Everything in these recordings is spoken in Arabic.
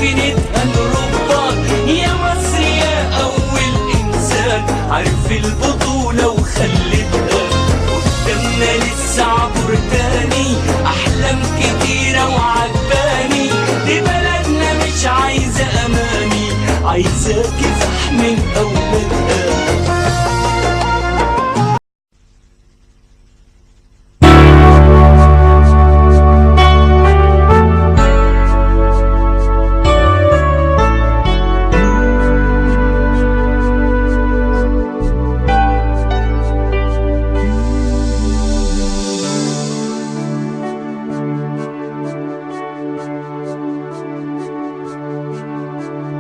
سفينتها الربان. يا مصر يا أول إنسان عرف البطولة وخلتها، قدامنا لسه عبر تاني أحلام كتيرة وعجباني. دي بلدنا مش عايزة أماني، عايزة كفاح من أولادها.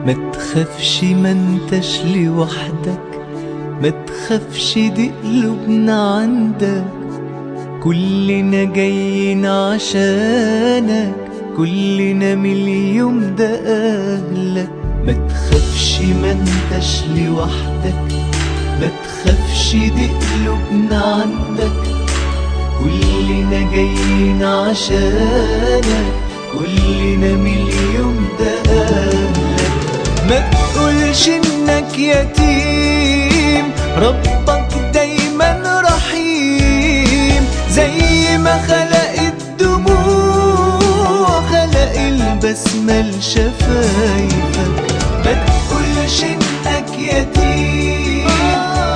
ما تخافش ما انتش لوحدك، ما تخافش دي قلوبنا عندك، كلنا جايين عشانك، كلنا من اليوم ده أهلك. ما تخافش ما انتش لوحدك، ما تخافش دي قلوبنا عندك، كلنا جايين عشانك، كلنا من اليوم ده أهلك. ما تقولش انك يتيم، ربك دايما رحيم، زي ما خلق الدموع خلق البسمة لشفايفك. ما تقولش انك يتيم،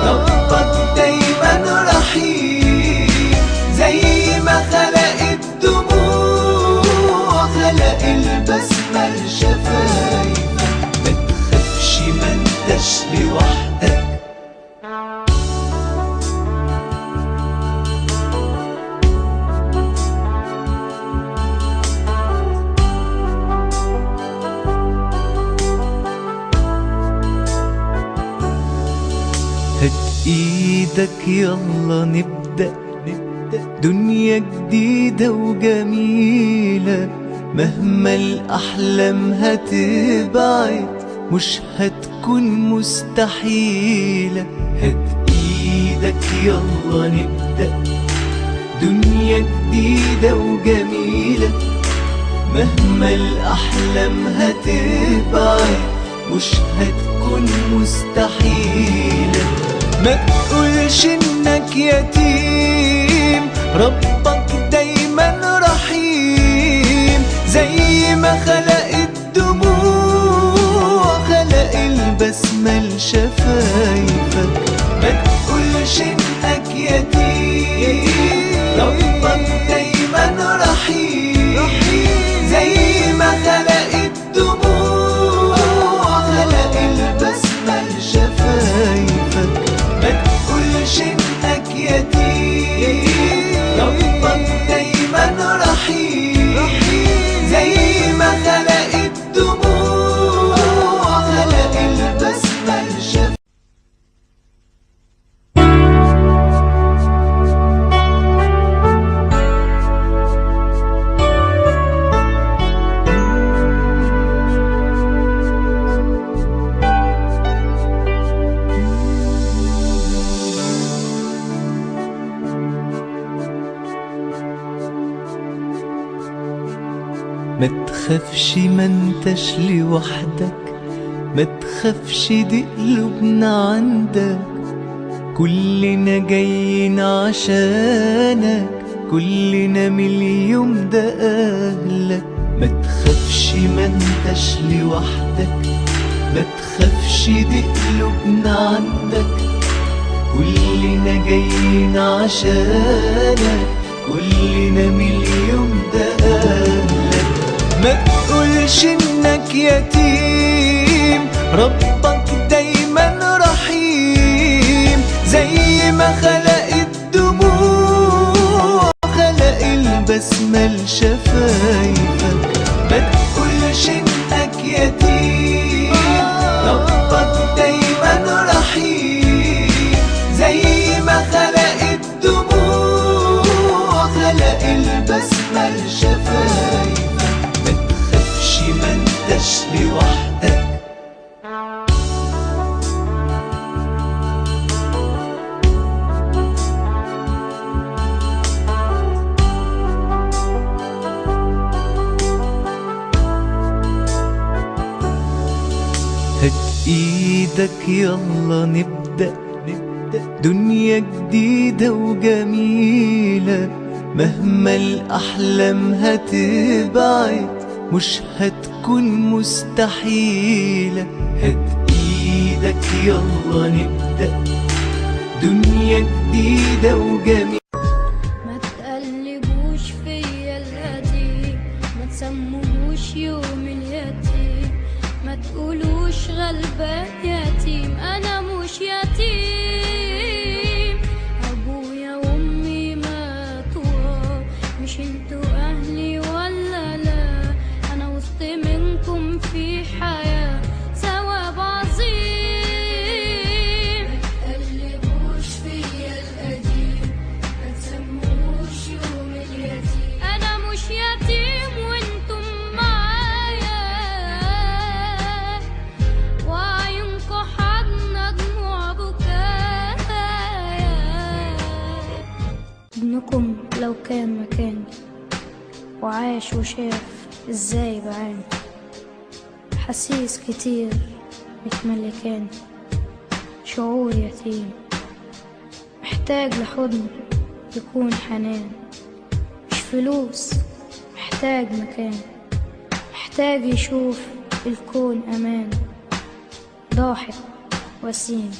ربك دايما رحيم، زي ما خلق الدموع خلق البسمة لشفايفك. ما انتش لوحدك. هات ايدك يلا نبدأ دنيا جديدة وجميلة، مهما الأحلام هتبعد مش هتكون مستحيلة. هات ايدك يلا نبدأ دنيا جديدة وجميلة، مهما الأحلام هتبعد مش هتكون مستحيلة. ما تقولش انك يتيم، ربك دايما رحيم، زي ما خلق الدموع خلق البسمة لشفايفك. ما تقولش انك يتيم، ربك دايما رحيم، زي ما خلق الدموع خلق البسمة لشفايفك. ما تقولش انك يتيم، ربك دايما رحيم، زي ما خلق الدموع خلق البسمة لشفايفك. ما تخافش ما انتش لوحدك، ما تخافش دي قلوبنا عندك، كلنا جايين عشانك، كلنا من اليوم ده أهلك. ما تخافش ما انتش لوحدك، ما تخافش دي قلوبنا عندك، كلنا جايين عشانك، كلنا من اليوم ده أهلك. ما تقولش انك يتيم، ربك دايما رحيم، زي ما خلق الدموع خلق البسمة لشفايفك. ما تقولش انك يتيم، ربك دايما رحيم، زي ما خلق الدموع خلق البسمة لشفايفك. ما تخافش ما انتش لوحدك. إيدك يلا نبدأ دنيا جديدة وجميلة، مهما الأحلام هتبعد مش هتكون مستحيلة. هات إيدك يلا نبدأ دنيا جديدة وجميلة. ما تقلبوش فيا القديم، ما تسموهوش يوم اليتيم، ما تقولوش غلبان يتيم، انا مش يتيم. ابويا وامي ماتوا، مش انتوا اهلي ولا لا، انا وسط منكم في حياة ثواب عظيم. ما تقلبوش فيا القديم، ما تسموهوش يوم اليتيم، انا مش يتيم وانتم معايا، وعيونكوا حضنة دموع بكايا. ابنكم لو كان مكاني وعاش وشاف ازاي بعاني، حسيس كتير متملكاني، شعور يتيم محتاج لحضن يكون حنان، مش فلوس محتاج مكان، محتاج يشوف الكون أمان، ضاحك وسيم.